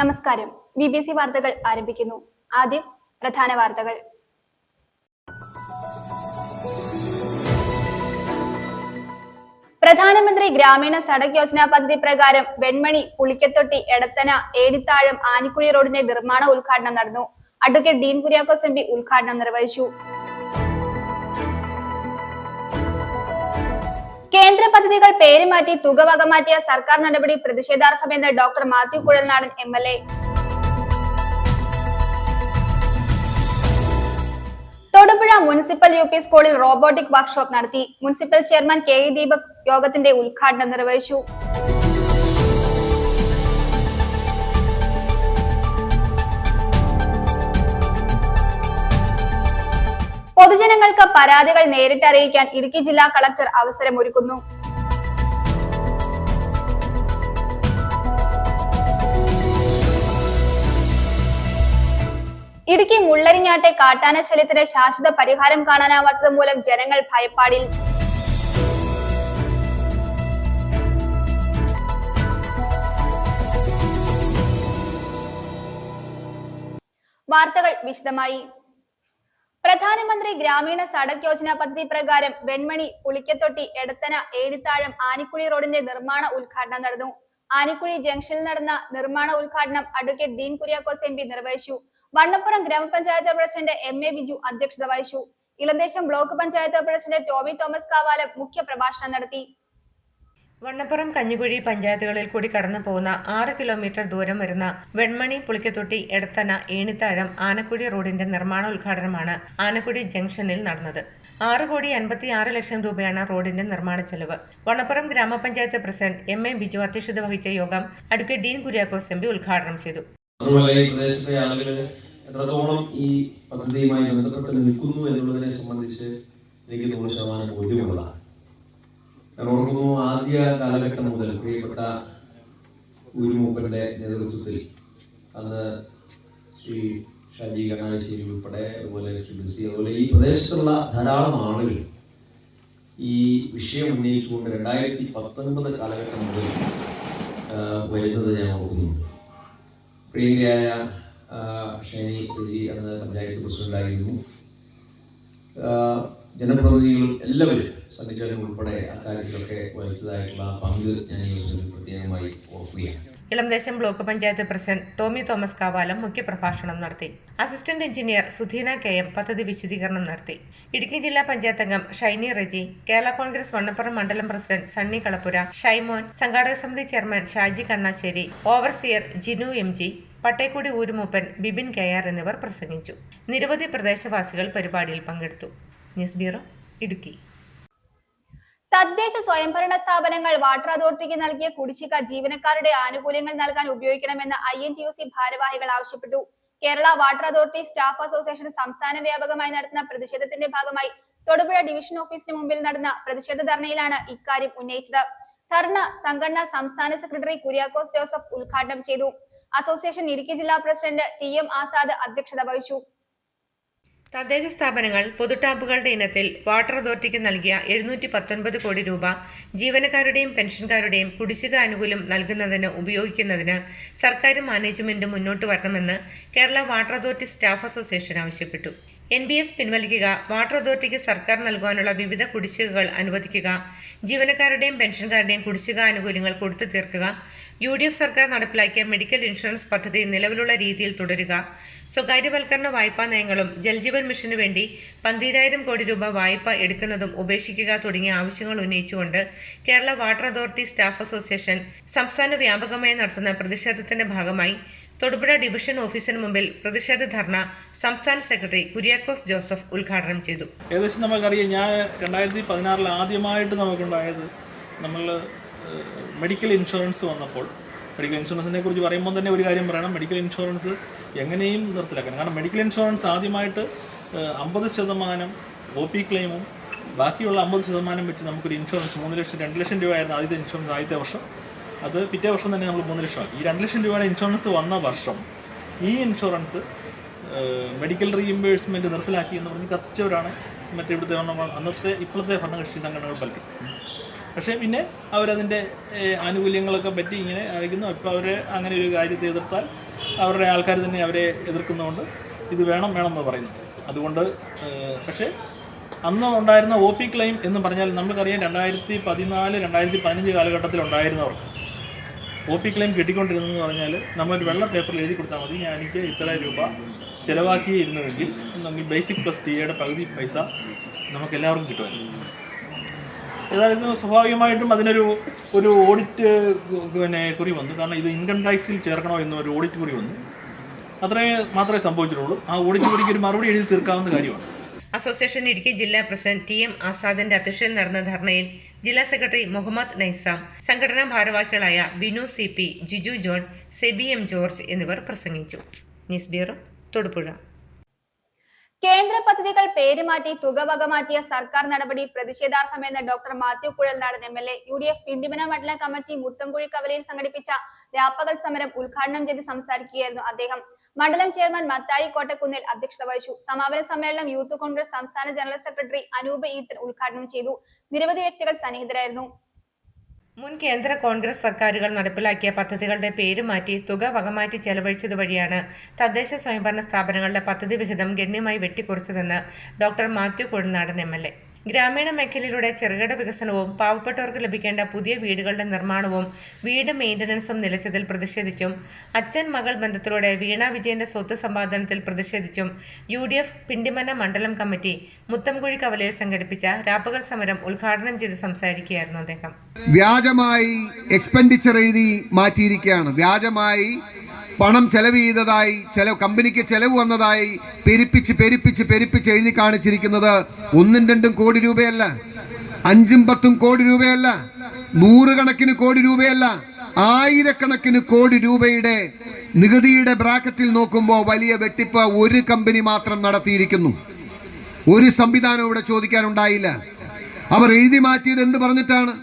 നമസ്കാരം. BBC വാർത്തകൾ ആരംഭിക്കുന്നു. ആദ്യം പ്രധാന വാർത്തകൾ. പ്രധാനമന്ത്രി ഗ്രാമീണ സഡക് യോജന പദ്ധതി പ്രകാരം വെൺമണി, പുളിക്കത്തൊട്ടി, എടത്തന, ഏടിത്താഴം, ആനിക്കുഴി റോഡിന്റെ നിർമ്മാണ ഉദ്ഘാടനം നടന്നു. Advocate Dean Kuriakose M P ഉദ്ഘാടനം നിർവഹിച്ചു. കേന്ദ്ര പദ്ധതികൾ പേര് മാറ്റി തുക വകമാറ്റിയ സർക്കാർ നടപടി പ്രതിഷേധാർഹമെന്ന് doctor Mathew Kuzhalnadan MLA. Thodupuzha municipal UP സ്കൂളിൽ റോബോട്ടിക് വർക്ക്ഷോപ്പ് നടത്തി. മുനിസിപ്പൽ ചെയർമാൻ KE ദീപക് യോഗത്തിന്റെ ഉദ്ഘാടനം നിർവഹിച്ചു. പൊതുജനങ്ങൾക്ക് പരാതികൾ നേരിട്ട് അറിയിക്കാൻ ഇടുക്കി ജില്ലാ കളക്ടർ അവസരമൊരുക്കുന്നു. ഇടുക്കി മുള്ളരിഞ്ഞാട്ടെ കാട്ടാന ശല്യത്തിന് ശാശ്വത പരിഹാരം കാണാനാവാത്തത് മൂലം ജനങ്ങൾ ഭയപ്പാടിൽ. വാർത്തകൾ വിശദമായി. പ്രധാനമന്ത്രി ഗ്രാമീണ സഡക് യോജന പദ്ധതി പ്രകാരം വെൺമണി, പുളിക്കത്തൊട്ടി, എടത്തന, ഏടിത്താഴം, ആനിക്കുഴി റോഡിന്റെ നിർമ്മാണ ഉദ്ഘാടനം നടന്നു. ആനിക്കുഴി ജംഗ്ഷനിൽ നടന്ന നിർമ്മാണ ഉദ്ഘാടനം അഡ്വക്കേറ്റ് ഡീൻ കുര്യാക്കോസ് MP നിർവഹിച്ചു. വണ്ണപ്പുറം ഗ്രാമപഞ്ചായത്ത് പ്രസിഡന്റ് MA ബിജു അധ്യക്ഷത വഹിച്ചു. ഇളന്തേശം ബ്ലോക്ക് പഞ്ചായത്ത് പ്രസിഡന്റ് ടോമി തോമസ് കാവാലം മുഖ്യ പ്രഭാഷണം നടത്തി. വണ്ണപ്പുറം, കഞ്ഞിക്കുഴി പഞ്ചായത്തുകളിൽ കൂടി കടന്നു പോകുന്ന 6 കിലോമീറ്റർ ദൂരം വരുന്ന വെൺമണി, പുളിക്കത്തൊട്ടി, എടത്തന, ഏണിത്താഴം, ആനക്കുഴി റോഡിന്റെ നിർമ്മാണോദ്ഘാടനമാണ് ആനക്കുഴി ജംഗ്ഷനിൽ നടന്നത്. 6,56,00,000 രൂപയാണ് റോഡിന്റെ നിർമ്മാണ ചെലവ്. വണ്ണപ്പുറം ഗ്രാമപഞ്ചായത്ത് പ്രസിഡന്റ് MA ബിജു അധ്യക്ഷത വഹിച്ച യോഗം അഡ്വക്കേറ്റ് ഡീൻ കുര്യാക്കോസ് MP ഉദ്ഘാടനം ചെയ്തു. പ്രദേശത്തെ ആളുകൾ എത്രത്തോളം ഈ പദ്ധതിയുമായി ബന്ധപ്പെട്ട് നിൽക്കുന്നു എന്നുള്ളതിനെ സംബന്ധിച്ച് എനിക്ക് 100% ബോധ്യമുള്ളതാണ്. ഓർക്കുന്നു, ആദ്യ കാലഘട്ടം മുതൽ പ്രിയപ്പെട്ട ഊരുമൂപ്പന്റെ നേതൃത്വത്തിൽ അന്ന് ശ്രീ ഷാജി കണാശ്ശേരി ഉൾപ്പെടെ, അതുപോലെ ശ്രീ ബിസി, അതുപോലെ ഈ പ്രദേശത്തുള്ള ധാരാളം ആളുകൾ ഈ വിഷയം ഉന്നയിച്ചുകൊണ്ട് 2019 കാലഘട്ടം മുതൽ വരുന്നത് ഞാൻ ഓർക്കുന്നുണ്ട്. പ്രിയങ്കയായ ഷൈനി രജി അന്ന് പഞ്ചായത്ത് പ്രസിഡന്റായിരുന്നു. ജനപ്രതിനിധികളും എല്ലാവരും സന്നിചാരം ഉൾപ്പെടെ അക്കാര്യത്തിലൊക്കെ വഹിച്ചതായിട്ടുള്ള പങ്ക് ഞാൻ ഈ ദിവസത്തിൽ പ്രത്യേകമായി ഓർക്കുകയാണ്. ഇളംദേശം ബ്ലോക്ക് പഞ്ചായത്ത് പ്രസിഡന്റ് ടോമി തോമസ് കാവാലം മുഖ്യപ്രഭാഷണം നടത്തി. അസിസ്റ്റന്റ് എഞ്ചിനീയർ സുധീന KM പദ്ധതി വിശദീകരണം നടത്തി. ഇടുക്കി ജില്ലാ പഞ്ചായത്ത് അംഗം ഷൈനി റജി, കേരള കോൺഗ്രസ് വണ്ണപ്പുറം മണ്ഡലം പ്രസിഡന്റ് സണ്ണി കളപ്പുര, ഷൈമോൻ, സംഘാടക സമിതി chairman Shaji Kannassery, overseer Jinu MG, Pattekkudi ഊരുമൂപ്പൻ, ബിബിൻ KR എന്നിവർ പ്രസംഗിച്ചു. നിരവധി പ്രദേശവാസികൾ പരിപാടിയിൽ പങ്കെടുത്തു. News bureau, Idukki. തദ്ദേശ സ്വയംഭരണ സ്ഥാപനങ്ങൾ വാട്ടർ അതോറിറ്റിക്ക് നൽകിയ കുടിശ്ശിക ജീവനക്കാരുടെ ആനുകൂല്യങ്ങൾ നൽകാൻ ഉപയോഗിക്കണമെന്ന് INTUC ഭാരവാഹികൾ ആവശ്യപ്പെട്ടു. Kerala water authority staff association സംസ്ഥാന വ്യാപകമായി നടത്തുന്ന പ്രതിഷേധത്തിന്റെ ഭാഗമായി തൊടുപുഴ ഡിവിഷൻ ഓഫീസിന് മുമ്പിൽ നടന്ന പ്രതിഷേധ ധർണയിലാണ് ഇക്കാര്യം ഉന്നയിച്ചത്. ധർണ സംഘടനാ സംസ്ഥാന സെക്രട്ടറി കുര്യാക്കോസ് ജോസഫ് ഉദ്ഘാടനം ചെയ്തു. അസോസിയേഷൻ ഇടുക്കി ജില്ലാ പ്രസിഡന്റ് TM ആസാദ് അധ്യക്ഷത വഹിച്ചു. തദ്ദേശ സ്ഥാപനങ്ങൾ പൊതുടാപ്പുകളുടെ ഇനത്തിൽ വാട്ടർ അതോറിറ്റിക്ക് നൽകിയ 719 കോടി രൂപ ജീവനക്കാരുടെയും പെൻഷൻകാരുടെയും കുടിശ്ശിക ആനുകൂല്യം നൽകുന്നതിന് ഉപയോഗിക്കുന്നതിന് സർക്കാരും മാനേജ്മെന്റും മുന്നോട്ട് വരണമെന്ന് Kerala water authority staff association ആവശ്യപ്പെട്ടു. NBS പിൻവലിക്കുക, വാട്ടർ അതോറിറ്റിക്ക് സർക്കാർ നൽകാനുള്ള വിവിധ കുടിശ്ശികകൾ അനുവദിക്കുക, ജീവനക്കാരുടെയും പെൻഷൻകാരുടെയും കുടിശ്ശിക ആനുകൂല്യങ്ങൾ കൊടുത്തു തീർക്കുക, UDF സർക്കാർ നടപ്പിലാക്കിയ മെഡിക്കൽ ഇൻഷുറൻസ് പദ്ധതി നിലവിലുള്ള രീതിയിൽ തുടരുക, സ്വകാര്യവൽക്കരണ വായ്പാ നയങ്ങളും ജൽജീവൻ മിഷനു വേണ്ടി 12,000 കോടി രൂപ വായ്പ എടുക്കുന്നതും ഉപേക്ഷിക്കുക തുടങ്ങിയ ആവശ്യങ്ങൾ ഉന്നയിച്ചുകൊണ്ട് Kerala water authority staff association സംസ്ഥാന വ്യാപകമായി നടത്തുന്ന പ്രതിഷേധത്തിന്റെ ഭാഗമായി തൊടുപുഴ ഡിവിഷൻ ഓഫീസിന് മുമ്പിൽ പ്രതിഷേധ ധർണ സംസ്ഥാന സെക്രട്ടറി കുര്യാക്കോസ് ജോസഫ് ഉദ്ഘാടനം ചെയ്തു. ഏകദേശം നമുക്കറിയാം, ഞാൻ 2016 ആദ്യമായിട്ട് നമുക്കുണ്ടായത് നമ്മൾ മെഡിക്കൽ ഇൻഷുറൻസ് വന്നപ്പോൾ. മെഡിക്കൽ ഇൻഷുറൻസിനെ കുറിച്ച് പറയുമ്പോൾ തന്നെ ഒരു കാര്യം പറയണം, മെഡിക്കൽ ഇൻഷുറൻസ് എങ്ങനെയും നിർത്തലാക്കണം. കാരണം മെഡിക്കൽ ഇൻഷുറൻസ് ആദ്യമായിട്ട് 50% OP ക്ലെയിമും ബാക്കിയുള്ള 50% വെച്ച് നമുക്കൊരു ഇൻഷുറൻസ് 3 ലക്ഷം 2 ലക്ഷം രൂപയായിരുന്നു ആദ്യത്തെ ഇൻഷുറൻസ്. ആദ്യത്തെ വർഷം അത് പിറ്റേ വർഷം തന്നെ നമ്മൾ 3 ലക്ഷം. ഈ 2 ലക്ഷം രൂപയുടെ ഇൻഷുറൻസ് വന്ന വർഷം ഈ ഇൻഷുറൻസ് മെഡിക്കൽ റീഇംബേഴ്സ്മെൻറ്റ് നിർത്തലാക്കി എന്ന് പറഞ്ഞ് കത്തിച്ചവരാണ് മറ്റേ ഇവിടുത്തെ ഇപ്പോഴത്തെ ഭരണകക്ഷി സംഘടനകൾ പലരും. പക്ഷേ പിന്നെ അവരതിൻ്റെ ആനുകൂല്യങ്ങളൊക്കെ പറ്റി ഇങ്ങനെ അയക്കുന്നു. അപ്പോൾ അവർ അങ്ങനെ ഒരു കാര്യത്തെ എതിർത്താൽ അവരുടെ ആൾക്കാർ തന്നെ അവരെ എതിർക്കുന്നതുകൊണ്ട് ഇത് വേണമെന്ന് പറയുന്നു. അതുകൊണ്ട് പക്ഷേ അന്ന് ഉണ്ടായിരുന്ന OP ക്ലെയിം എന്ന് പറഞ്ഞാൽ നമുക്കറിയാം 2014-2015 കാലഘട്ടത്തിലുണ്ടായിരുന്നവർക്ക് OP ക്ലെയിം കിട്ടിക്കൊണ്ടിരുന്നതെന്ന് പറഞ്ഞാൽ നമ്മളൊരു വെള്ള പേപ്പറിൽ എഴുതി കൊടുത്താൽ മതി, എനിക്ക് ഇത്ര രൂപ ചിലവാക്കിയിരുന്നുവെങ്കിൽ എന്നെങ്കിൽ ബേസിക് പ്ലസ് ടിയുടെ പകുതി പൈസ നമുക്കെല്ലാവർക്കും കിട്ടുമായിരുന്നു. ഏതായാലും സ്വാഭാവികമായിട്ടും അതിനൊരു ഓഡിറ്റ് കുറി വന്നു. കാരണം ഇത് ഇൻകം ടാക്സിൽ ചേർക്കണോ എന്നൊരു ഓഡിറ്റ് കുറി വന്നു. മാത്രമേ സംഭവിച്ചിട്ടുള്ളൂ. ആ ഓഡിറ്റ് കുറിക്ക് ഒരു മറുപടി എഴുതി തീർക്കാവുന്ന കാര്യമാണ്. അസോസിയേഷൻ ഇടുക്കി ജില്ലാ പ്രസിഡന്റ് TM ആസാദിന്റെ അധ്യക്ഷതയിൽ നടന്ന ധർണയിൽ ജില്ലാ സെക്രട്ടറി മുഹമ്മദ് നൈസാം, സംഘടനാ ഭാരവാഹികളായ ബിനു CP, ജിജു ജോൺ, സെബി M ജോർജ് എന്നിവർ പ്രസംഗിച്ചു. News bureau, Thodupuzha. കേന്ദ്ര പദ്ധതികൾ പേരുമാറ്റി തുക വകമാറ്റിയ സർക്കാർ നടപടി പ്രതിഷേധാർഹമെന്ന് doctor Mathew Kuzhalnadan MLA UDF Pindimana മണ്ഡലം കമ്മിറ്റി മുത്തംകുഴി കവലയിൽ സംഘടിപ്പിച്ച രാപ്പകൽ സമരം ഉദ്ഘാടനം ചെയ്ത് സംസാരിക്കുകയായിരുന്നു അദ്ദേഹം. മണ്ഡലം ചെയർമാൻ മത്തായി കോട്ടക്കുന്നിൽ അധ്യക്ഷത വഹിച്ചു. സമാപന സമ്മേളനം യൂത്ത് കോൺഗ്രസ് സംസ്ഥാന ജനറൽ സെക്രട്ടറി അനൂപ് ഈട്ടൻ ഉദ്ഘാടനം ചെയ്തു. നിരവധി വ്യക്തികൾ സന്നിഹിതരായിരുന്നു. മുൻ കേന്ദ്ര കോൺഗ്രസ് സർക്കാരുകൾ നടപ്പിലാക്കിയ പദ്ധതികളുടെ പേര് മാറ്റി തുക വകമാറ്റി ചെലവഴിച്ചതു വഴിയാണ് തദ്ദേശ സ്വയംഭരണ സ്ഥാപനങ്ങളുടെ പദ്ധതി വിഹിതം ഗണ്യമായി വെട്ടിക്കുറച്ചതെന്ന് ഡോക്ടർ മാത്യു കുഴൽനാടൻ MLA. ഗ്രാമീണ മേഖലയിലൂടെ ചെറുകിട വികസനവും പാവപ്പെട്ടവർക്ക് ലഭിക്കേണ്ട പുതിയ വീടുകളുടെ നിർമ്മാണവും വീട് മെയിൻ്റനൻസും നിലച്ചതിൽ പ്രതിഷേധിച്ചും അച്ഛൻ മകൾ ബന്ധത്തിലൂടെ വീണ വിജയന്റെ സ്വത്ത് സമ്പാദനത്തിൽ പ്രതിഷേധിച്ചും UDF പിണ്ടിമന മണ്ഡലം കമ്മിറ്റി മുത്തംകുഴി കവലയിൽ സംഘടിപ്പിച്ച രാപ്പകൽ സമരം ഉദ്ഘാടനം ചെയ്ത് സംസാരിക്കുകയായിരുന്നു അദ്ദേഹം. വ്യാജമായി എക്സ്പെൻഡിച്ചർ എഴുതി മാറ്റിയിരിക്കുകയാണ്. വ്യാജമായി പണം ചെലവ് ചെയ്തതായി, കമ്പനിക്ക് ചെലവ് വന്നതായി പെരുപ്പിച്ച് എഴുതി കാണിച്ചിരിക്കുന്നത് 1-2 കോടി രൂപയല്ല, 5-10 കോടി രൂപയല്ല, 100 കണക്കിന് കോടി രൂപയല്ല, 1000 കോടി രൂപയുടെ നികുതിയുടെ ബ്രാക്കറ്റിൽ നോക്കുമ്പോൾ വലിയ വെട്ടിപ്പ് ഒരു കമ്പനി മാത്രം നടത്തിയിരിക്കുന്നു. ഒരു സംവിധാനം ഇവിടെ ചോദിക്കാനുണ്ടായില്ല. അവർ എഴുതി മാറ്റിയത് എന്ത് പറഞ്ഞിട്ടാണ്?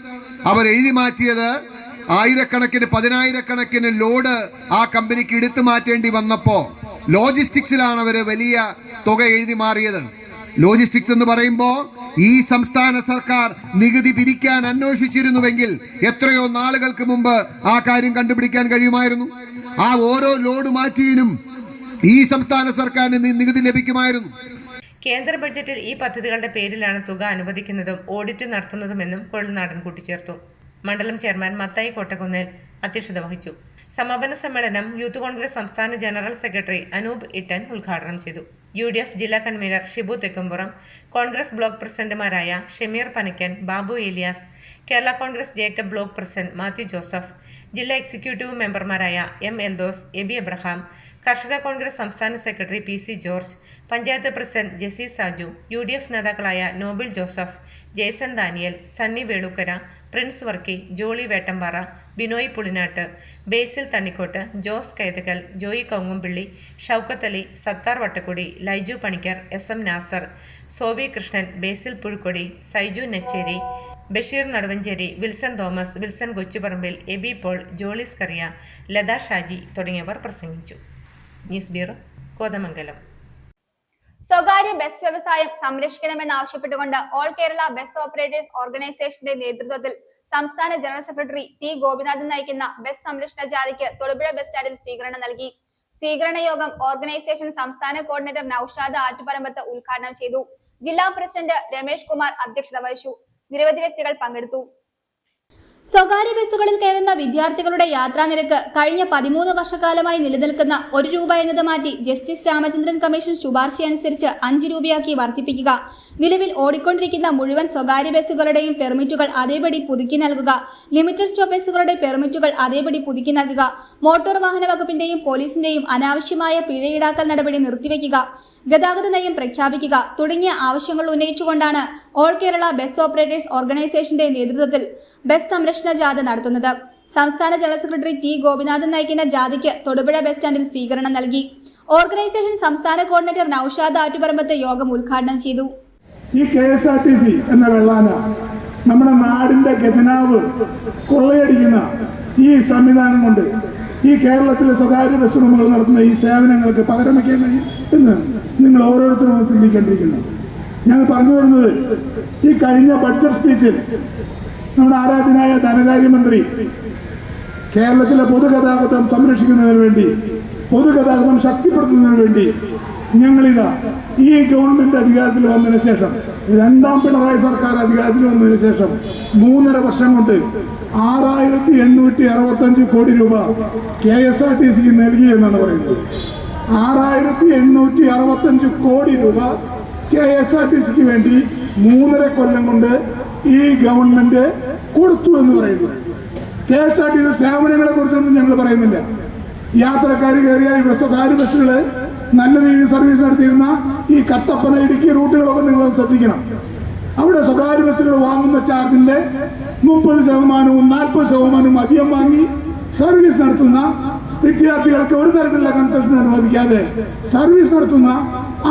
അവർ എഴുതി മാറ്റിയത് 1000-10,000 ലോഡ് ആ കമ്പനിക്ക് എടുത്തു മാറ്റേണ്ടി വന്നപ്പോൾ ലോജിസ്റ്റിക്സിലാണ് അവർ വലിയ തുക എഴുതി മാറിയത്. ലോജിസ്റ്റിക്സ് എന്ന് പറയുമ്പോൾ ഈ സംസ്ഥാന സർക്കാർ നികുതി പിരിക്കാൻ അന്വേഷിച്ചിരുന്നുവെങ്കിൽ എത്രയോ നാളുകൾക്ക് മുമ്പ് ആ കാര്യം കണ്ടുപിടിക്കാൻ കഴിയുമായിരുന്നു. ആ ഓരോ ലോഡ് മാറ്റിയതിനും ഈ സംസ്ഥാന സർക്കാരിന് നികുതി ലഭിക്കുമായിരുന്നു. കേന്ദ്ര ബഡ്ജറ്റിൽ ഈ പദ്ധതികളുടെ പേരിലാണ് തുക അനുവദിക്കുന്നതും ഓഡിറ്റ് നടത്തുന്നതുമെന്നും കുഴൽനാടൻ കൂട്ടിച്ചേർത്തു. മണ്ഡലം ചെയർമാൻ മത്തായി കോട്ടക്കുന്നിൽ അധ്യക്ഷത വഹിച്ചു. സമാപന സമ്മേളനം യൂത്ത് കോൺഗ്രസ് സംസ്ഥാന ജനറൽ സെക്രട്ടറി അനൂപ് ഈട്ടൻ ഉദ്ഘാടനം ചെയ്തു. UDF ജില്ലാ കൺവീനർ ഷിബു തെക്കുംപുറം, കോൺഗ്രസ് ബ്ലോക്ക് പ്രസിഡന്റുമാരായ ഷമീർ പനക്കൻ, ബാബു ഏലിയാസ്, കേരള കോൺഗ്രസ് ജേക്കബ് ബ്ലോക്ക് പ്രസിഡന്റ് മാത്യു ജോസഫ്, ജില്ലാ എക്സിക്യൂട്ടീവ് മെമ്പർമാരായ M എൽദോസ്, എബി എബ്രഹാം, കർഷക കോൺഗ്രസ് സംസ്ഥാന secretary PC George, panchayat president Jessy Saju, UDF നേതാക്കളായ നോബിൾ ജോസഫ്, ജേസൺ ദാനിയൽ, സണ്ണി വേളൂക്കര, പ്രിൻസ് വർക്കി, ജോളി വേട്ടമ്പാറ, ബിനോയ് പുളിനാട്ട്, ബേസിൽ തണ്ണിക്കോട്ട്, ജോസ് കൈതകൽ, ജോയി കൗങ്ങുംപിള്ളി, ഷൗക്കത്ത് അലി, സത്താർ വട്ടക്കുടി, ലൈജു പണിക്കർ, SM നാസർ, സോവി കൃഷ്ണൻ, ബേസിൽ പുഴുക്കൊടി, സൈജു നെച്ചേരി, ബഷീർ നടുവഞ്ചേരി, വിൽസൺ തോമസ്, വിൽസൺ കൊച്ചുപറമ്പിൽ, എബി പോൾ, ജോളിസ് കറിയ, ലത ഷാജി തുടങ്ങിയവർ പ്രസംഗിച്ചു. News bureau, Kothamangalam. സ്വകാര്യ ബസ് വ്യവസായം സംരക്ഷിക്കണമെന്നാവശ്യപ്പെട്ടുകൊണ്ട് ഓൾ കേരള ബസ് ഓപ്പറേറ്റേഴ്സ് ഓർഗനൈസേഷന്റെ നേതൃത്വത്തിൽ സംസ്ഥാന ജനറൽ സെക്രട്ടറി T ഗോപിനാഥൻ നയിക്കുന്ന ബസ് സംരക്ഷണ ജാഥയ്ക്ക് തൊടുപുഴ ബസ് സ്റ്റാൻഡിൽ സ്വീകരണം നൽകി. സ്വീകരണ യോഗം ഓർഗനൈസേഷൻ സംസ്ഥാന കോർഡിനേറ്റർ നൌഷാദ് ആറ്റുപറമ്പത്ത് ഉദ്ഘാടനം ചെയ്തു. ജില്ലാ പ്രസിഡന്റ് രമേഷ് കുമാർ അധ്യക്ഷത വഹിച്ചു. നിരവധി വ്യക്തികൾ പങ്കെടുത്തു. സ്വകാര്യ ബസ്സുകളിൽ കയറുന്ന വിദ്യാർത്ഥികളുടെ യാത്രാ നിരക്ക് കഴിഞ്ഞ 13 വർഷക്കാലമായി നിലനിൽക്കുന്ന 1 രൂപ എന്നത് മാറ്റി ജസ്റ്റിസ് രാമചന്ദ്രൻ കമ്മീഷൻ ശുപാർശയനുസരിച്ച് 5 രൂപയാക്കി വർദ്ധിപ്പിക്കുക. നിലവിൽ ഓടിക്കൊണ്ടിരിക്കുന്ന മുഴുവൻ സ്വകാര്യ ബസ്സുകളുടെയും പെർമിറ്റുകൾ അതേപടി പുതുക്കി നൽകുക. ലിമിറ്റഡ് സ്റ്റോപ്പ് ബസ്സുകളുടെ പെർമിറ്റുകൾ അതേപടി പുതുക്കി നൽകുക. മോട്ടോർ വാഹന വകുപ്പിന്റെയും പോലീസിന്റെയും അനാവശ്യമായ പിഴ ഈടാക്കൽ നടപടി നിർത്തിവെക്കുക. ഗതാഗത നയം പ്രഖ്യാപിക്കുക തുടങ്ങിയ ആവശ്യങ്ങൾ ഉന്നയിച്ചുകൊണ്ടാണ് ഓൾ കേരള ബസ് ഓപ്പറേറ്റേഴ്സ് ഓർഗനൈസേഷന്റെ നേതൃത്വത്തിൽ ബസ് സംരക്ഷണ ജാഥ നടത്തുന്നത്. സംസ്ഥാന ജനറൽ സെക്രട്ടറി T ഗോപിനാഥൻ നയിക്കുന്ന ജാഥയ്ക്ക് തൊടുപുഴ ബസ് സ്റ്റാൻഡിൽ സ്വീകരണം നൽകി. ഓർഗനൈസേഷൻ സംസ്ഥാന കോർഡിനേറ്റർ നൌഷാദ് ആറ്റുപറമ്പത്ത് യോഗം ഉദ്ഘാടനം ചെയ്തു. ഈ KSRTC എന്ന വെള്ളാന നമ്മുടെ നാടിന്റെ ഖജനാവ് കൊള്ളയടിക്കുന്ന ഈ സംവിധാനം കൊണ്ട് ഈ കേരളത്തിലെ സ്വകാര്യ ബസ് ഉടമകൾ നടത്തുന്ന ഈ സേവനങ്ങൾക്ക് പകരം വയ്ക്കാൻ കഴിയും എന്ന് നിങ്ങൾ ഓരോരുത്തരും ചിന്തിക്കേണ്ടിയിരിക്കുന്നു. ഞാൻ പറഞ്ഞു വരുന്നത്, ഈ കഴിഞ്ഞ ബഡ്ജറ്റ് സ്പീച്ചിൽ നമ്മുടെ ആരാധനായ ധനകാര്യമന്ത്രി കേരളത്തിലെ പൊതുഗതാഗതം സംരക്ഷിക്കുന്നതിന് വേണ്ടി, പൊതുഗതാഗതം ശക്തിപ്പെടുത്തുന്നതിന് വേണ്ടി ഞങ്ങളിതാ ഈ ഗവൺമെന്റ് അധികാരത്തിൽ വന്നതിന് ശേഷം, രണ്ടാം പിണറായി സർക്കാർ അധികാരത്തിൽ വന്നതിന് ശേഷം 3.5 വർഷം കൊണ്ട് 6,865 കോടി രൂപ KSRTCക്ക് നൽകി എന്നാണ് പറയുന്നത്. 6,865 കോടി രൂപ KSRTCക്ക് വേണ്ടി 3.5 കൊല്ലം കൊണ്ട് ഈ ഗവൺമെന്റ് കൊടുത്തു എന്ന് പറയുന്നു. KSRTC സേവനങ്ങളെ കുറിച്ചൊന്നും ഞങ്ങൾ പറയുന്നില്ല. യാത്രക്കാർ കയറിയാൽ ഇവിടെ സ്വകാര്യ ബസ്സുകൾ നല്ല രീതിയിൽ സർവീസ് നടത്തിയിരുന്ന ഈ കട്ടപ്പന, ഇടുക്കി റൂട്ടുകളൊക്കെ നിങ്ങൾ ശ്രദ്ധിക്കണം. അവിടെ സ്വകാര്യ ബസ്സുകൾ വാങ്ങുന്ന ചാർജിന്റെ 30%, 40% അധികം വാങ്ങി സർവീസ് നടത്തുന്ന വിദ്യാർത്ഥികൾക്ക് ഒരു തരത്തിലുള്ള കൺസെഷൻ അനുവദിക്കാതെ സർവീസ് നടത്തുന്ന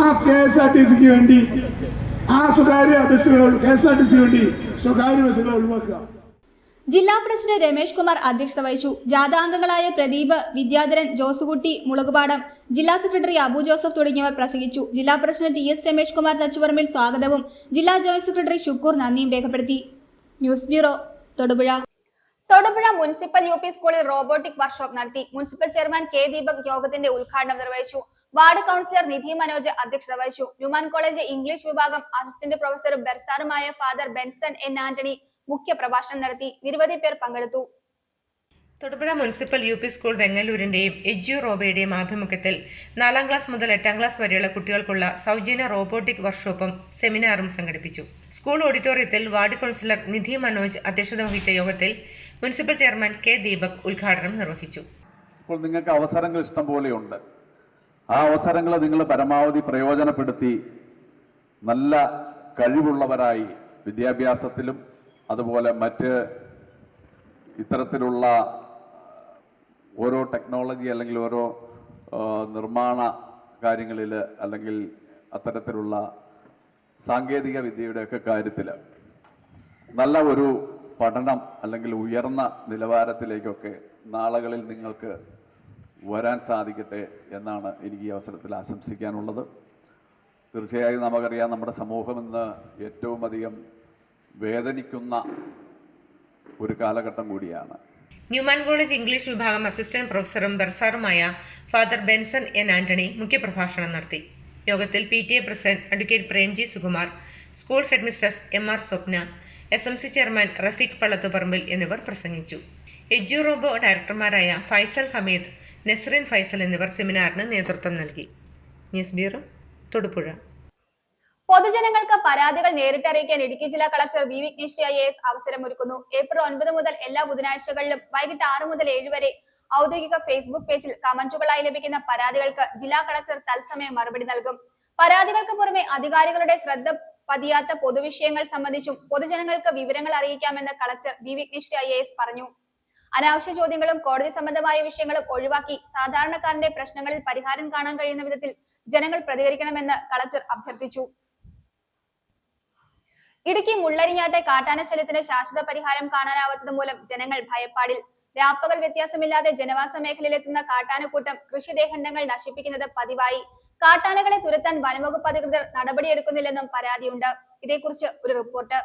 ആ KSRTCക്ക് വേണ്ടി ആ സ്വകാര്യ ബസ്സുകൾ, KSRTC വേണ്ടി സ്വകാര്യ ബസ്സുകൾ ഒഴിവാക്കുക. ജില്ലാ പ്രസിഡന്റ് രമേഷ് കുമാർ അധ്യക്ഷത വഹിച്ചു. ജാഥാംഗങ്ങളായ പ്രദീപ്, വിദ്യാധരൻ, ജോസുകുട്ടി മുളകുപാടം, ജില്ലാ സെക്രട്ടറി അബു ജോസഫ് തുടങ്ങിയവർ പ്രസംഗിച്ചു. ജില്ലാ പ്രസിഡന്റ് TS രമേഷ് കുമാർ തച്ചുപറമ്പിൽ സ്വാഗതവും ജില്ലാ ജോയിന്റ് സെക്രട്ടറി ഷുക്കൂർ നന്ദിയും രേഖപ്പെടുത്തി. News bureau, Thodupuzha. Thodupuzha municipal UP സ്കൂളിൽ റോബോട്ടിക് വർക്ക്ഷോപ്പ് നടത്തി. മുനിസിപ്പൽ ചെയർമാൻ K ദീപക് യോഗത്തിന്റെ ഉദ്ഘാടനം നിർവഹിച്ചു. വാർഡ് കൗൺസിലർ നിധി മനോജ് അധ്യക്ഷത വഹിച്ചു. ന്യൂമാൻ കോളേജ് ഇംഗ്ലീഷ് വിഭാഗം അസിസ്റ്റന്റ് പ്രൊഫസറും ബെർസാറുമായ ഫാദർ ബെൻസൺ N ആന്റണി മുഖ്യ പ്രഭാഷണം നടത്തി. നിരവധി പേർ പങ്കെടുത്തു. തൊടുപുഴ മുനിസിപ്പൽ UP സ്കൂൾ വെങ്ങല്ലൂരിന്റെയും എജ്യു റോബയുടെയും ആഭിമുഖ്യത്തിൽ 4ാം ക്ലാസ് മുതൽ 8ാം ക്ലാസ് വരെയുള്ള കുട്ടികൾക്കുള്ള സൗജന്യ റോബോട്ടിക് വർക്ക്ഷോപ്പും സെമിനാറും സംഘടിപ്പിച്ചു. സ്കൂൾ ഓഡിറ്റോറിയത്തിൽ വാർഡ് കൗൺസിലർ നിധി മനോജ് അധ്യക്ഷത വഹിച്ച യോഗത്തിൽ മുനിസിപ്പൽ ചെയർമാൻ K ദീപക് ഉദ്ഘാടനം നിർവഹിച്ചു. ഇപ്പോൾ നിങ്ങൾക്ക് അവസരങ്ങൾ ഇഷ്ടം പോലെയുണ്ട്. ആ അവസരങ്ങൾ നിങ്ങൾ പരമാവധി പ്രയോജനപ്പെടുത്തി നല്ല കഴിവുള്ളവരായി വിദ്യാഭ്യാസത്തിലും അതുപോലെ മറ്റ് ഇത്തരത്തിലുള്ള ഓരോ ടെക്നോളജി അല്ലെങ്കിൽ ഓരോ നിർമ്മാണ കാര്യങ്ങളിൽ അല്ലെങ്കിൽ അത്തരത്തിലുള്ള സാങ്കേതിക വിദ്യയുടെയൊക്കെ കാര്യത്തിൽ നല്ല ഒരു പഠനം അല്ലെങ്കിൽ ഉയർന്ന നിലവാരത്തിലേക്കൊക്കെ നാളുകളിൽ നിങ്ങൾക്ക് വരാൻ സാധിക്കട്ടെ എന്നാണ് എനിക്ക് ഈ അവസരത്തിൽ ആശംസിക്കാനുള്ളത്. തീർച്ചയായും നമുക്കറിയാം, നമ്മുടെ സമൂഹം ഇന്ന് ഏറ്റവും അധികം വേദനിക്കുന്ന ഒരു കാലഘട്ടം കൂടിയാണ്. ന്യൂമാൻ കോളേജ് ഇംഗ്ലീഷ് വിഭാഗം അസിസ്റ്റന്റ് പ്രൊഫസറും ബെർസാറുമായ ഫാദർ ബെൻസൺ N ആന്റണി മുഖ്യപ്രഭാഷണം നടത്തി. യോഗത്തിൽ PTA president advocate Premji Sukumar, school headmistress MR Swapna, SMC chairman Rafeeq Pallathuparambil എന്നിവർ പ്രസംഗിച്ചു. എജ്യു റോബോ ഡയറക്ടർമാരായ ഫൈസൽ ഹമീദ്, നസ്രീൻ ഫൈസൽ എന്നിവർ സെമിനാറിന് നേതൃത്വം നൽകി. News bureau, Thodupuzha. പൊതുജനങ്ങൾക്ക് പരാതികൾ നേരിട്ടറിയിക്കാൻ ഇടുക്കി ജില്ലാ കളക്ടർ V വിഘ്നേശ്വരി IAS അവസരമൊരുക്കുന്നു. ഏപ്രിൽ 9 മുതൽ എല്ലാ ബുധനാഴ്ചകളിലും വൈകിട്ട് 6 മുതൽ 7 വരെ ഔദ്യോഗിക ഫേസ്ബുക്ക് പേജിൽ കമന്റുകളായി ലഭിക്കുന്ന പരാതികൾക്ക് ജില്ലാ കളക്ടർ തത്സമയം മറുപടി നൽകും. പരാതികൾക്ക് പുറമെ അധികാരികളുടെ ശ്രദ്ധ പതിയാത്ത പൊതുവിഷയങ്ങൾ സംബന്ധിച്ചും പൊതുജനങ്ങൾക്ക് വിവരങ്ങൾ അറിയിക്കാമെന്ന് കളക്ടർ V വിഘ്നേശ്വരി IAS പറഞ്ഞു. അനാവശ്യ ചോദ്യങ്ങളും കോടതി സംബന്ധമായ വിഷയങ്ങളും ഒഴിവാക്കി സാധാരണക്കാരന്റെ പ്രശ്നങ്ങളിൽ പരിഹാരം കാണാൻ കഴിയുന്ന വിധത്തിൽ ജനങ്ങൾ പ്രതികരിക്കണമെന്ന് കളക്ടർ അഭ്യർത്ഥിച്ചു. ഇടുക്കി മുള്ളരിങ്ങാട്ടെ കാട്ടാനശല്യത്തിന് ശാശ്വത പരിഹാരം കാണാനാവാത്തത് മൂലം ജനങ്ങൾ ഭയപ്പാടിൽ. രാപ്പകൽ വ്യത്യാസമില്ലാതെ ജനവാസ മേഖലയിലെത്തുന്ന കാട്ടാനക്കൂട്ടം കൃഷിദേഹണ്ഡങ്ങൾ നശിപ്പിക്കുന്നത് പതിവായി. കാട്ടാനകളെ തുരത്താൻ വനംവകുപ്പ് അധികൃതർ നടപടിയെടുക്കുന്നില്ലെന്നും പരാതിയുണ്ട്. ഇതേക്കുറിച്ച് ഒരു റിപ്പോർട്ട്.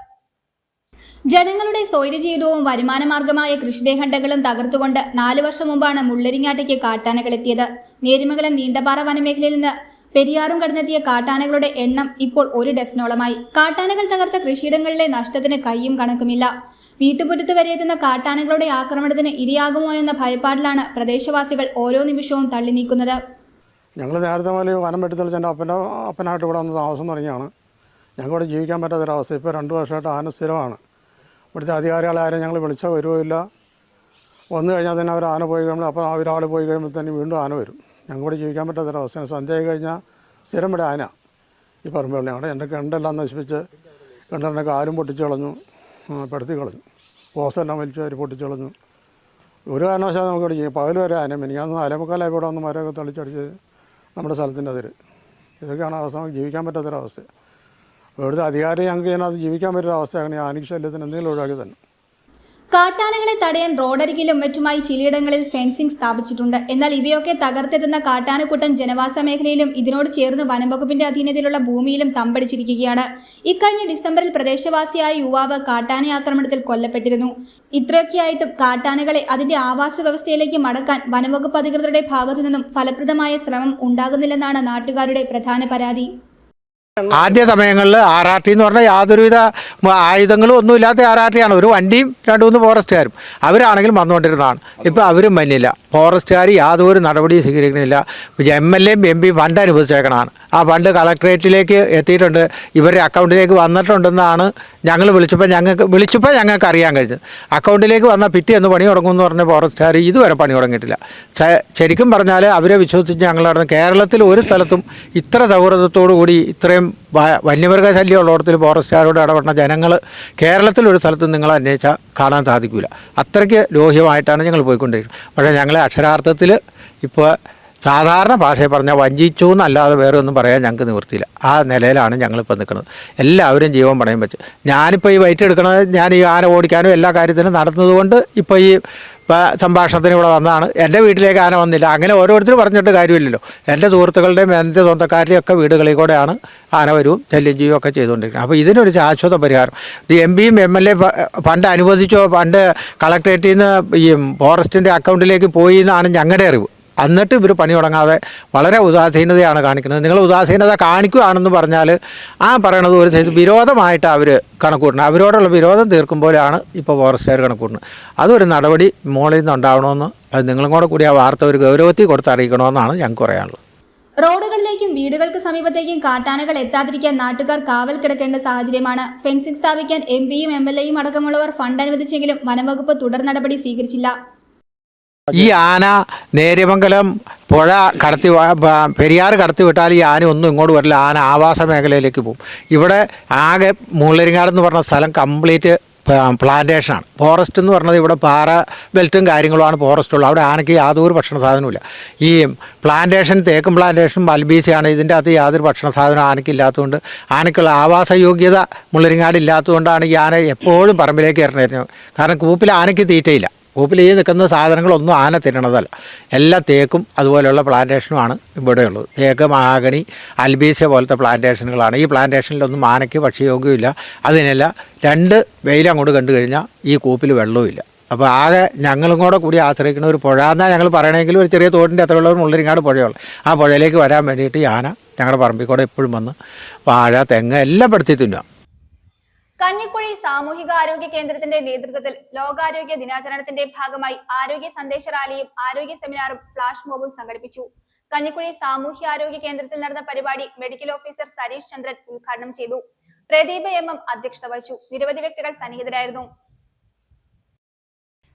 ജനങ്ങളുടെ സ്വൈരജീവിതവും വരുമാനമാർഗമായ കൃഷിദേഹണ്ഡങ്ങളും തകർത്തുകൊണ്ട് 4 വർഷം മുമ്പാണ് മുള്ളരിങ്ങാട്ടേക്ക് കാട്ടാനകൾ എത്തിയത്. നേരിമംഗലം നീണ്ടപാറ വനമേഖലയിൽ നിന്ന് പെരിയാറും കടന്നെത്തിയ കാട്ടാനകളുടെ എണ്ണം ഇപ്പോൾ 1 ഡസനോളമായി. കാട്ടാനകൾ തകർത്ത കൃഷിയിടങ്ങളിലെ നഷ്ടത്തിന് കയ്യും കണക്കുമില്ല. വീട്ടുമുറ്റത്ത് വരെ എത്തുന്ന കാട്ടാനകളുടെ ആക്രമണത്തിന് ഇരയാകുമോ എന്ന ഭയപ്പാടിലാണ് പ്രദേശവാസികൾ ഓരോ നിമിഷവും തള്ളി നീക്കുന്നത്. ഞങ്ങൾ നേരത്തെ മുതൽ വനം വെട്ടിത്തെളിച്ച് എൻ്റെ അപ്പനായിട്ട് ഇവിടെ വന്ന് താമസം തുടങ്ങിയാണ്. ഞങ്ങൾക്കിവിടെ ജീവിക്കാൻ പറ്റാത്തൊരവസ്ഥ. ഇപ്പോൾ 2 വർഷമായിട്ട് ആന സ്ഥിരമാണ്. ഇവിടുത്തെ അധികാരികളാരും ഞങ്ങൾ വിളിച്ചാൽ വരുമില്ല. വന്നു കഴിഞ്ഞാൽ തന്നെ അവർ ആന പോയി കഴിയുമ്പോൾ അപ്പോൾ ഒരാൾ പോയി കഴിയുമ്പോൾ തന്നെ വീണ്ടും ആന വരും. ഞങ്ങളിവിടെ ജീവിക്കാൻ പറ്റാത്തൊരവസ്ഥയാണ്. സന്ധ്യയായി കഴിഞ്ഞാൽ സ്ഥിരം ഇവിടെ ആന ഈ പറമ്പുകളിൽ. ഞങ്ങളുടെ എൻ്റെ കിണറെല്ലാം നശിപ്പിച്ച് കിണറിൻ്റെ കാലും പൊട്ടിച്ച് കളഞ്ഞു, പെടുത്തി കളഞ്ഞു. പോസ്റ്റെല്ലാം വലിച്ചു അവർ പൊട്ടിച്ച് കളഞ്ഞു. ഒരു കാരണവശാലും നമുക്കിവിടെ ചെയ്യും. പകൽ വരെ ആന മിനിഞ്ഞാന്ന് 4:45 ഇവിടെ വന്ന് മരമൊക്കെ തളിച്ചടിച്ച് നമ്മുടെ സ്ഥലത്തിൻ്റെ അതിര്. ഇതൊക്കെയാണ് അവസ്ഥ. നമുക്ക് ജീവിക്കാൻ പറ്റാത്തൊരവസ്ഥ. ഇവിടുത്തെ അധികാരി ഞങ്ങൾക്ക് ഇതിനകത്ത് ജീവിക്കാൻ പറ്റുന്ന അവസ്ഥയാണ്. ആനയ്ക്ക് ശല്യത്തിന് എന്തെങ്കിലും ഒഴിവാക്കി തന്നെ. കാട്ടാനകളെ തടയാൻ റോഡരികിലും മറ്റുമായി ചിലയിടങ്ങളിൽ ഫെൻസിംഗ് സ്ഥാപിച്ചിട്ടുണ്ട്. എന്നാൽ ഇവയൊക്കെ തകർത്തെത്തുന്ന കാട്ടാനക്കൂട്ടം ജനവാസ മേഖലയിലും ഇതിനോട് ചേർന്ന് വനംവകുപ്പിന്റെ അധീനതയിലുള്ള ഭൂമിയിലും തമ്പടിച്ചിരിക്കുകയാണ്. ഇക്കഴിഞ്ഞ ഡിസംബറിൽ പ്രദേശവാസിയായ യുവാവ് കാട്ടാന ആക്രമണത്തിൽ കൊല്ലപ്പെട്ടിരുന്നു. ഇത്രയൊക്കെയായിട്ടും കാട്ടാനകളെ അതിന്റെ ആവാസ വ്യവസ്ഥയിലേക്ക് മടക്കാൻ വനംവകുപ്പ് അധികൃതരുടെ ഭാഗത്തു നിന്നും ഫലപ്രദമായ ശ്രമം ഉണ്ടാകുന്നില്ലെന്നാണ് നാട്ടുകാരുടെ പ്രധാന പരാതി. ആദ്യ സമയങ്ങളിൽ RRT എന്ന് പറഞ്ഞാൽ യാതൊരുവിധ ആയുധങ്ങളും ഒന്നുമില്ലാത്ത RRT ആണ്. ഒരു വണ്ടിയും 2-3 ഫോറസ്റ്റുകാരും അവരാണെങ്കിൽ വന്നുകൊണ്ടിരുന്നതാണ്. ഇപ്പോൾ അവരും മഞ്ഞില്ല. ഫോറസ്റ്റുകാർ യാതൊരു നടപടിയും സ്വീകരിക്കുന്നില്ല. MLA MP ഫണ്ട് അനുവദിച്ചേക്കണമാണ്. ആ ഫണ്ട് കളക്ട്രേറ്റിലേക്ക് എത്തിയിട്ടുണ്ട്, ഇവരുടെ അക്കൗണ്ടിലേക്ക് വന്നിട്ടുണ്ടെന്നാണ് ഞങ്ങൾ വിളിച്ചപ്പോൾ ഞങ്ങൾക്ക് അറിയാൻ കഴിഞ്ഞത്. അക്കൗണ്ടിലേക്ക് വന്നാൽ പിറ്റേന്ന് പണി തുടങ്ങുമെന്ന് പറഞ്ഞ ഫോറസ്റ്റുകാർ ഇതുവരെ പണി തുടങ്ങിയിട്ടില്ല. ശരിക്കും പറഞ്ഞാൽ അവരെ വിശ്വസിച്ച് ഞങ്ങൾ നടന്ന് കേരളത്തിൽ ഒരു സ്ഥലത്തും ഇത്ര സൗഹൃദത്തോടു കൂടി ഇത്രയും വന്യമൃഗ ശല്യം ഉള്ളിടത്തിൽ ഫോറസ്റ്റുകാരോട് ഇടപെടുന്ന ജനങ്ങൾ കേരളത്തിൽ ഒരു സ്ഥലത്തും നിങ്ങൾ അന്വേഷിച്ചാൽ കാണാൻ സാധിക്കില്ല. അത്രയ്ക്ക് ലോഹ്യമായിട്ടാണ് ഞങ്ങൾ പോയിക്കൊണ്ടിരിക്കുന്നത്. പക്ഷേ ഞങ്ങളെ അക്ഷരാർത്ഥത്തിൽ ഇപ്പോൾ സാധാരണ ഭാഷയിൽ പറഞ്ഞാൽ വഞ്ചിച്ചു എന്നല്ലാതെ വേറെ ഒന്നും പറയാൻ ഞങ്ങൾക്ക് നിവൃത്തിയില്ല. ആ നിലയിലാണ് ഞങ്ങളിപ്പോൾ നിൽക്കുന്നത്. എല്ലാവരും ജീവൻ പണയം വെച്ച്. ഞാനിപ്പോൾ ഈ വൈറ്റ് എടുക്കുന്നത് ഞാൻ ഈ ആന ഓടിക്കാനും എല്ലാ കാര്യത്തിനും നടന്നതുകൊണ്ട് ഇപ്പോൾ ഈ സംഭാഷണത്തിന് ഇവിടെ വന്നതാണ്. എൻ്റെ വീട്ടിലേക്ക് ആന വന്നില്ല. അങ്ങനെ ഓരോരുത്തരും പറഞ്ഞിട്ട് കാര്യമില്ലല്ലോ. എൻ്റെ സുഹൃത്തുക്കളുടെയും എൻ്റെ സ്വന്തക്കാരുടെയും ഒക്കെ വീടുകളിൽ കൂടെയാണ് ആന വരും ശല്യം ചെയ്യുകയും ഒക്കെ ചെയ്തുകൊണ്ടിരിക്കുന്നത്. അപ്പോൾ ഇതിനൊരു ശാശ്വത പരിഹാരം MPയും MLA ഫണ്ട് അനുവദിച്ചോ, ഫണ്ട് കളക്ട്രേറ്റിൽ നിന്ന് ഈ ഫോറസ്റ്റിൻ്റെ അക്കൗണ്ടിലേക്ക് പോയി എന്നാണ് ഞങ്ങളുടെ അറിവ്. എന്നിട്ട് ഇവർ പണി തുടങ്ങാതെ വളരെ ഉദാസീനതയാണ് കാണിക്കുന്നത്. നിങ്ങൾ ഉദാസീനത കാണിക്കുകയാണെന്ന് പറഞ്ഞാൽ ആ പറയണത് ഒരു സൈസ് വിരോധമായിട്ട് അവർ കണക്കൂട്ടുന്നത്. അവരോടുള്ള വിരോധം തീർക്കുമ്പോഴാണ് ഇപ്പോൾ ഫോറസ്റ്റുകാർ കണക്കൂട്ടുന്നത്. അതൊരു നടപടി മുകളിൽ നിന്ന് ഉണ്ടാവണമെന്ന് അത് നിങ്ങളും കൂടി ആ വാർത്ത ഒരു ഗൗരവത്തിൽ കൊടുത്ത് അറിയിക്കണമെന്നാണ് ഞങ്ങൾക്ക് പറയാനുള്ളത്. റോഡുകളിലേക്കും വീടുകൾക്ക് സമീപത്തേക്കും കാട്ടാനകൾ എത്താതിരിക്കാൻ നാട്ടുകാർ കാവൽ കിടക്കേണ്ട സാഹചര്യമാണ്. ഫെൻസിംഗ് സ്ഥാപിക്കാൻ MPയും MLAയും അടക്കമുള്ളവർ ഫണ്ട് അനുവദിച്ചെങ്കിലും വനംവകുപ്പ് തുടർ നടപടി സ്വീകരിച്ചില്ല. ഈ ആന നേര്യമംഗലം പുഴ കടത്തി പെരിയാർ കടത്തി വിട്ടാൽ ഈ ആന ഒന്നും ഇങ്ങോട്ട് വരില്ല. ആന ആവാസ മേഖലയിലേക്ക് പോകും. ഇവിടെ ആകെ മുള്ളരിങ്ങാട് എന്ന് പറഞ്ഞ സ്ഥലം കംപ്ലീറ്റ് പ്ലാന്റേഷനാണ്. ഫോറസ്റ്റ് എന്ന് പറഞ്ഞത് ഇവിടെ പാറ ബെൽറ്റും കാര്യങ്ങളുമാണ് ഫോറസ്റ്റുള്ളത്. അവിടെ ആനയ്ക്ക് യാതൊരു ഭക്ഷണ സാധനവുമില്ല. ഈ പ്ലാന്റേഷൻ തേക്കും പ്ലാന്റേഷനും മൽബീസിയാണ്. ഇതിൻ്റെ അകത്ത് യാതൊരു ഭക്ഷണ സാധനം ആനയ്ക്കില്ലാത്തതുകൊണ്ട്, ആനയ്ക്കുള്ള ആവാസ യോഗ്യത മുള്ളരിങ്ങാട് ഇല്ലാത്തതുകൊണ്ടാണ് ഈ ആന എപ്പോഴും പറമ്പിലേക്ക് ഇറങ്ങിയിരുന്നത്. കാരണം കൂപ്പിൽ ആനയ്ക്ക് തീറ്റയില്ല. കൂപ്പിൽ ഈ നിൽക്കുന്ന സാധനങ്ങളൊന്നും ആന തിന്നണതല്ല. എല്ലാ തേക്കും അതുപോലെയുള്ള പ്ലാന്റേഷനുമാണ് ഇവിടെയുള്ളത്. തേക്ക്, മഹാഗണി, അൽബീസിയ പോലത്തെ പ്ലാന്റേഷനുകളാണ്. ഈ പ്ലാന്റേഷനിലൊന്നും ആനയ്ക്ക് ഭക്ഷ്യയോഗ്യമില്ല. അതിനെല്ലാം 2 വെയിലങ്ങോട്ട് കണ്ടു കഴിഞ്ഞാൽ ഈ കൂപ്പിൽ വെള്ളവുമില്ല. അപ്പോൾ ആകെ ഞങ്ങളും കൂടി ആശ്രയിക്കുന്ന ഒരു പുഴ എന്നാണ് ഞങ്ങൾ പറയണമെങ്കിലും ഒരു ചെറിയ തോടിൻ്റെ അത്രയുള്ള ഒരു മുള്ളരിങ്ങാട് പുഴയുള്ളൂ. ആ പുഴയിലേക്ക് വരാൻ വേണ്ടിയിട്ട് ഈ ആന ഞങ്ങളുടെ പറമ്പിൽ കൂടെ എപ്പോഴും വന്ന് വാഴ, തെങ്ങ് എല്ലാം പെടുത്തി തിന്നുക. കഞ്ഞിക്കുഴി സാമൂഹികാരോഗ്യ കേന്ദ്രത്തിന്റെ നേതൃത്വത്തിൽ ലോകാരോഗ്യ ദിനാചരണത്തിന്റെ ഭാഗമായി ആരോഗ്യ സന്ദേശ റാലിയും ആരോഗ്യ സെമിനാറും ഫ്ലാഷ് മോബും സംഘടിപ്പിച്ചു. കഞ്ഞിക്കുഴി സാമൂഹ്യാരോഗ്യ കേന്ദ്രത്തിൽ നടന്ന പരിപാടി മെഡിക്കൽ ഓഫീസർ സരീഷ് ചന്ദ്രൻ ഉദ്ഘാടനം ചെയ്തു. പ്രദീപ് MM അധ്യക്ഷത വഹിച്ചു. നിരവധി വ്യക്തികൾ സന്നിഹിതരായിരുന്നു.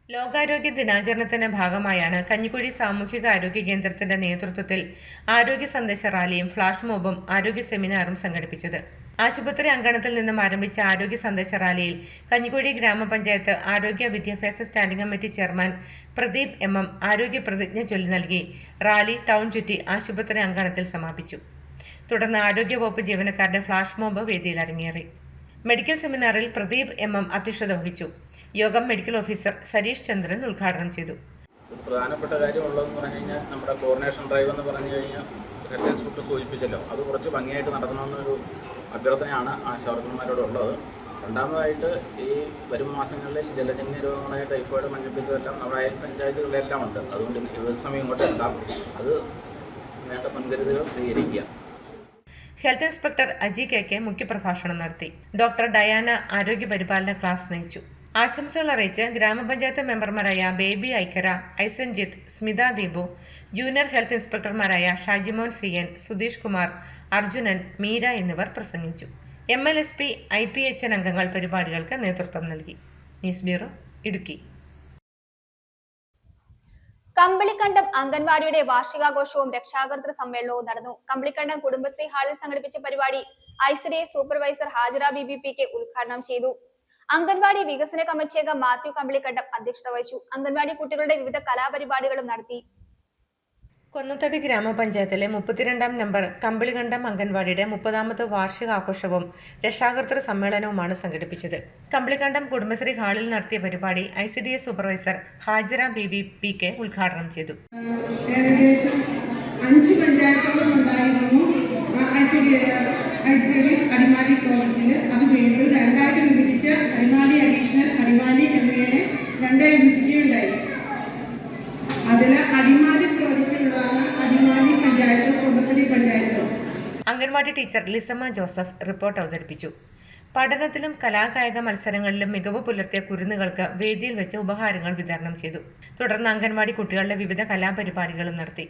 ലോകാരോഗ്യ ദിനാചരണത്തിന്റെ ഭാഗമായാണ് കഞ്ഞിക്കുഴി സാമൂഹിക ആരോഗ്യ കേന്ദ്രത്തിന്റെ നേതൃത്വത്തിൽ ആരോഗ്യ സന്ദേശ റാലിയും ഫ്ലാഷ് മോബും ആരോഗ്യ സെമിനാറും സംഘടിപ്പിച്ചത്. ആശുപത്രി അങ്കണത്തിൽ നിന്നും ആരംഭിച്ച ആരോഗ്യ സന്ദേശ റാലിയിൽ കഞ്ഞിക്കുഴി ഗ്രാമപഞ്ചായത്ത് ആരോഗ്യ വിദ്യാഭ്യാസ standing committee chairman Pradeep MM ആരോഗ്യ പ്രതിജ്ഞ ചൊല്ലി നൽകി. റാലി ടൗൺ ചുറ്റി ആശുപത്രി അങ്കണത്തിൽ സമാപിച്ചു. തുടർന്ന് ആരോഗ്യവകുപ്പ് ജീവനക്കാരുടെ ഫ്ലാഷ് മോബ് വേദിയിൽ അരങ്ങേറി. മെഡിക്കൽ സെമിനാറിൽ പ്രദീപ് MM അധ്യക്ഷത വഹിച്ചു. യോഗം മെഡിക്കൽ ഓഫീസർ സരീഷ് ചന്ദ്രൻ ഉദ്ഘാടനം ചെയ്തു. ഒരു പ്രധാനപ്പെട്ട കാര്യമുള്ളതെന്ന് പറഞ്ഞു കഴിഞ്ഞാൽ നമ്മുടെ കോർഡിനേഷൻ ഡ്രൈവ് എന്ന് പറഞ്ഞു കഴിഞ്ഞാൽ ഹെൽത്ത് ഇൻസ്പെക്ടർ സൂചിപ്പിച്ചല്ലോ, അത് കുറച്ച് ഭംഗിയായിട്ട് നടത്തണമെന്നൊരു അഭ്യർത്ഥനയാണ് ആശാവർക്കർമാരോടുള്ളത്. രണ്ടാമതായിട്ട് ഈ വരും മാസങ്ങളിൽ ജലജന്യ രോഗങ്ങളായ ടൈഫോയിഡ്, മഞ്ഞപ്പിത്തം എല്ലാം നമ്മുടെ അയൽ പഞ്ചായത്തുകളിലെല്ലാം ഉണ്ട്. അതുകൊണ്ട് ഏത് സമയം ഇങ്ങോട്ട് എത്താം. അത് വേണ്ട മുൻകരുതലുകൾ സ്വീകരിക്കുക. ഹെൽത്ത് ഇൻസ്പെക്ടർ അജി KK മുഖ്യപ്രഭാഷണം നടത്തി. ഡോക്ടർ ഡയാന ആരോഗ്യ പരിപാലന ക്ലാസ് നയിച്ചു. ആശംസകൾ അറിയിച്ച് ഗ്രാമപഞ്ചായത്ത് മെമ്പർമാരായ ബേബി ഐക്കര, ഐസൻജിത്ത്, സ്മിത ദീപു, ജൂനിയർ ഹെൽത്ത് ഇൻസ്പെക്ടർമാരായ ഷാജിമോൻ CN, സുധീഷ് കുമാർ, അർജുനൻ, മീര എന്നിവർ പ്രസംഗിച്ചു. MLSP IPHN അംഗങ്ങൾ പരിപാടികൾക്ക് നേതൃത്വം നൽകി. News bureau, Idukki. കമ്പളിക്കണ്ടം അംഗൻവാടിയുടെ വാർഷികാഘോഷവും രക്ഷാകർതൃ സമ്മേളനവും നടന്നു. കമ്പളിക്കണ്ടം കുടുംബശ്രീ ഹാളിൽ സംഘടിപ്പിച്ച പരിപാടി ICDA supervisor Hajara Beebi PK ഉദ്ഘാടനം ചെയ്തു. അംഗൻവാടി വികസന കമ്മിറ്റി അംഗം മാത്യു കമ്പളിക്കണ്ടം അധ്യക്ഷത വഹിച്ചു. അംഗൻവാടി കുട്ടികളുടെ വിവിധ കലാപരിപാടികളും നടത്തി. കൊന്നത്തടി ഗ്രാമപഞ്ചായത്തിലെ 32-ാം നമ്പർ കമ്പിളികണ്ടം അംഗൻവാടിയുടെ 30ാമത് വാർഷികാഘോഷവും രക്ഷാകർതൃ സമ്മേളനവുമാണ് സംഘടിപ്പിച്ചത്. കമ്പിളികണ്ടം കുടുംബശ്രീ ഹാളിൽ നടത്തിയ പരിപാടി ICDS സൂപ്പർവൈസർ ഹാജിറ ബീബി PK ഉദ്ഘാടനം ചെയ്തു. ഏകദേശം 5 പഞ്ചായത്തുകളും ഉണ്ടായിരുന്നു ICDS അടിമാലി പ്രോജക്റ്റിൽ. അത് വീണ്ടും 2 ആയിട്ട് വിഭജിച്ച് അടിമാലി അഡീഷണൽ അടിമാലി എന്നിങ്ങനെ 2 വിഭജിക്കുകയുണ്ടായി. അതിൽ അടിമാലി പ്രോജക്റ്റിലുള്ളതാണ് അടിമാലി പഞ്ചായത്തും കൊന്നത്തടി പഞ്ചായത്തും. അംഗൻവാടി ടീച്ചർ ലിസമ്മ ജോസഫ് റിപ്പോർട്ട് അവതരിപ്പിച്ചു. പഠനത്തിലും കലാകായിക മത്സരങ്ങളിലും മികവ് പുലർത്തിയ കുരുന്നുകൾക്ക് വേദിയിൽ വെച്ച് ഉപഹാരങ്ങൾ വിതരണം ചെയ്തു. തുടർന്ന് അംഗൻവാടി കുട്ടികളുടെ വിവിധ കലാപരിപാടികളും നടത്തി.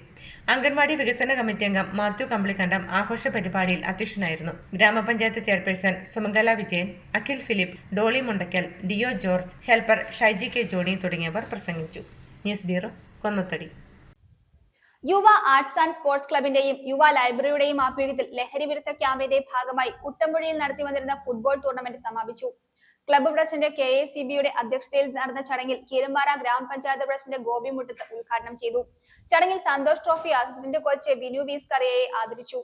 അംഗൻവാടി വികസന കമ്മിറ്റി അംഗം മാത്യു കമ്പിളിക്കണ്ടം ആഘോഷ പരിപാടിയിൽ അധ്യക്ഷനായിരുന്നു. Grama panchayat chairperson Sumangala Vijayan, Akhil Philip, Dolly Mundakkal, Deo George, helper Shaiji K Johnny തുടങ്ങിയവർ പ്രസംഗിച്ചു. News bureau, Konnathady. Yuva arts and sports ക്ലബിന്റെയും യുവ ലൈബ്രറിയുടെയും ആഭിമുഖ്യത്തിൽ ലഹരി വിരുദ്ധ ക്യാമ്പിന്റെ ഭാഗമായി കുട്ടമ്പുഴയിൽ നടത്തി വന്നിരുന്ന ഫുട്ബോൾ ടൂർണമെന്റ് സമാപിച്ചു. ക്ലബ്ബ് പ്രസിഡന്റ് KACBയുടെ അധ്യക്ഷതയിൽ നടന്ന ചടങ്ങിൽ കീരമ്പാറ ഗ്രാമപഞ്ചായത്ത് പ്രസിഡന്റ് ഗോപി മുട്ടത്ത് ഉദ്ഘാടനം ചെയ്തു. ചടങ്ങിൽ Santosh trophy assistant coach Binu വീസ്കറിയയെ ആദരിച്ചു.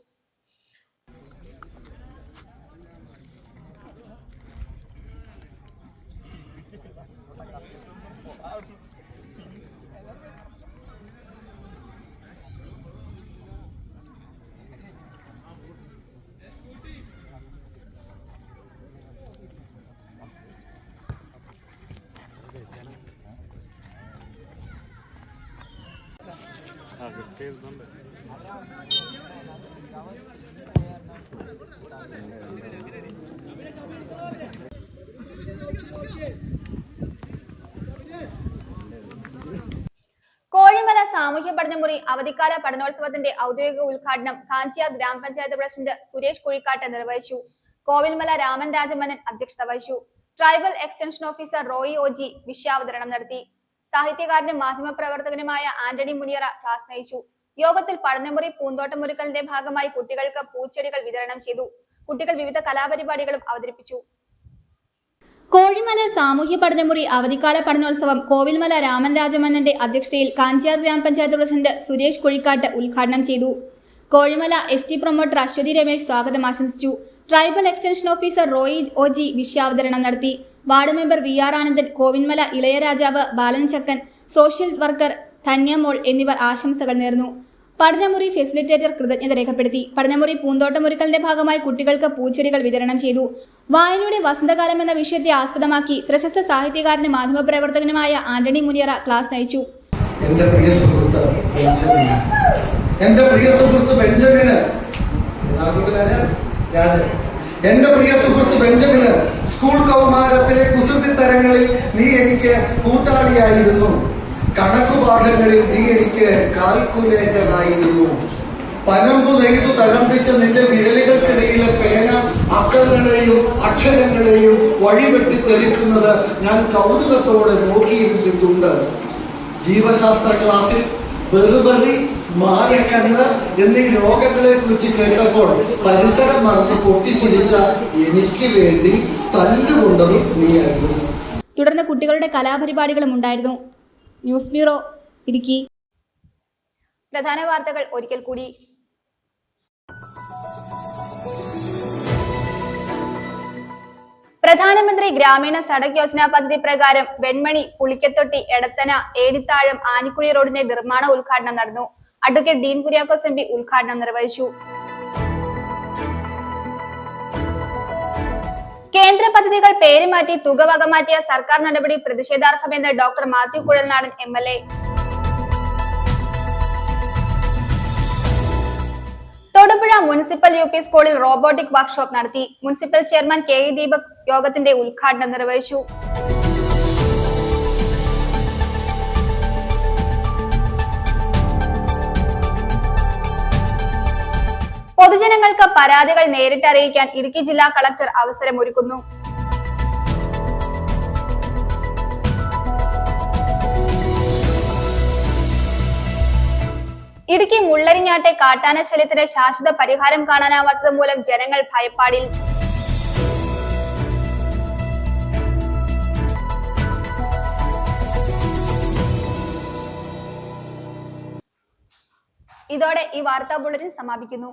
കോഴിമല സാമൂഹ്യ പഠനമുറി അവധിക്കാല പഠനോത്സവത്തിന്റെ ഔദ്യോഗിക ഉദ്ഘാടനം കാഞ്ചിയാർ ഗ്രാമപഞ്ചായത്ത് പ്രസിഡന്റ് സുരേഷ് കുഴിക്കാട്ട് നിർവഹിച്ചു. കോവിൽമല രാമൻ രാജമനൻ അധ്യക്ഷത വഹിച്ചു. Tribal extension officer Roy OG വിഷയാവതരണം നടത്തി. സാഹിത്യകാരനും മാധ്യമപ്രവർത്തകനുമായ ആന്റണി മുനിയറ ക്ലാസ് നയിച്ചു. യോഗത്തിൽ പഠനമുറി പൂന്തോട്ടമൊരുക്കലിന്റെ ഭാഗമായി കുട്ടികൾക്ക് പൂച്ചെടികൾ വിതരണം ചെയ്തു. കുട്ടികൾ വിവിധ കലാപരിപാടികളും അവതരിപ്പിച്ചു. കോഴിമല സാമൂഹ്യ പഠനമുറി അവധിക്കാല പഠനോത്സവം കോവിൽമല രാമൻ രാജമന്നന്റെ അധ്യക്ഷതയിൽ കാഞ്ചിയാർ ഗ്രാമപഞ്ചായത്ത് പ്രസിഡന്റ് സുരേഷ് കുഴിക്കാട്ട് ഉദ്ഘാടനം ചെയ്തു. കോഴിമല ST പ്രൊമോട്ടർ അശ്വതി രമേശ് സ്വാഗതം ആശംസിച്ചു. Tribal extension officer Roy OG വിഷയാവതരണം നടത്തി. Ward member VR Anandan, Kovilmala ഇളയരാജാവ് ബാലൻ ചക്കൻ, സോഷ്യൽ വർക്കർ ധന്യമോൾ എന്നിവർ ആശംസകൾ നേർന്നു. പഠനമുറി ഫെസിലിറ്റേറ്റർ കൃതജ്ഞത രേഖപ്പെടുത്തി. പഠനമുറി പൂന്തോട്ടമൊരുക്കലിന്റെ ഭാഗമായി കുട്ടികൾക്ക് പൂച്ചെടികൾ വിതരണം ചെയ്തു. വായനയുടെ വസന്തകാലം എന്ന വിഷയത്തെ ആസ്പദമാക്കി പ്രശസ്ത സാഹിത്യകാരനും മാധ്യമപ്രവർത്തകനുമായ ആന്റണി മുനിയറ ക്ലാസ് നയിച്ചു. എന്റെ പ്രിയ സുഹൃത്ത് ബെഞ്ചമിന് സ്കൂൾ കൗമാരത്തിലെ കുസൃതി തരങ്ങളിൽ നീ എനിക്ക് കൂട്ടാളിയായിരുന്നു. കണക്കുപാഠങ്ങളിൽ നീ എനിക്ക് കാൽക്കുലേറ്ററായിരുന്നു. പനമ്പു നെയ്തു തഴമ്പിച്ച നിന്റെ വിരലുകൾക്കിടയിലെ പേന അക്കങ്ങളെയും അക്ഷരങ്ങളെയും വഴിവെട്ടി തെളിക്കുന്നത് ഞാൻ കൗതുകത്തോടെ നോക്കിയിരുന്നിട്ടുണ്ട്. ജീവശാസ്ത്ര ക്ലാസ്സിൽ ബെറുബറി, മാരക്കണ്ണ് എന്നീ രോഗങ്ങളെ കുറിച്ച് കേട്ടപ്പോൾ പരിസരം മറന്ന് പൊട്ടിച്ചിരിച്ച എനിക്ക് വേണ്ടി തല്ലുകൊണ്ടതും നീയായിരുന്നു. തുടർന്ന് കുട്ടികളുടെ കലാപരിപാടികളും ഉണ്ടായിരുന്നു. News bureau, Idukki. പ്രധാന വാർത്തകൾ ഒരിക്കൽ കൂടി. പ്രധാനമന്ത്രി ഗ്രാമീണ സഡക് യോജന പദ്ധതി പ്രകാരം വെൺമണി, പുളിക്കത്തൊട്ടി, എടത്തന, ഏടിത്താഴം, ആനിക്കുഴി റോഡിന്റെ നിർമ്മാണ ഉദ്ഘാടനം നടന്നു. അഡ്വക്കേറ്റ് ഡീൻ കുര്യാക്കോസ് MP ഉദ്ഘാടനം നിർവഹിച്ചു. കേന്ദ്ര പദ്ധതികൾ പേര് മാറ്റി തുക വകമാറ്റിയ സർക്കാർ നടപടി പ്രതിഷേധാർഹമെന്ന് doctor Mathew Kuzhalnadan MLA. Thodupuzha municipal UP സ്കൂളിൽ റോബോട്ടിക് വർക്ക്ഷോപ്പ് നടത്തി. മുനിസിപ്പൽ ചെയർമാൻ KE ദീപക് യോഗത്തിന്റെ ഉദ്ഘാടനം നിർവഹിച്ചു. പൊതുജനങ്ങൾക്ക് പരാതികൾ നേരിട്ട് അറിയിക്കാൻ ഇടുക്കി ജില്ലാ കളക്ടർ അവസരമൊരുക്കുന്നു. ഇടുക്കി മുള്ളരിങ്ങാട്ടെ കാട്ടാന ശല്യത്തിന് ശാശ്വത പരിഹാരം കാണാനാവാത്തത് മൂലം ജനങ്ങൾ ഭയപ്പാടിൽ. ഇതോടെ ഈ വാർത്താ ബുള്ളറ്റിൻ സമാപിക്കുന്നു.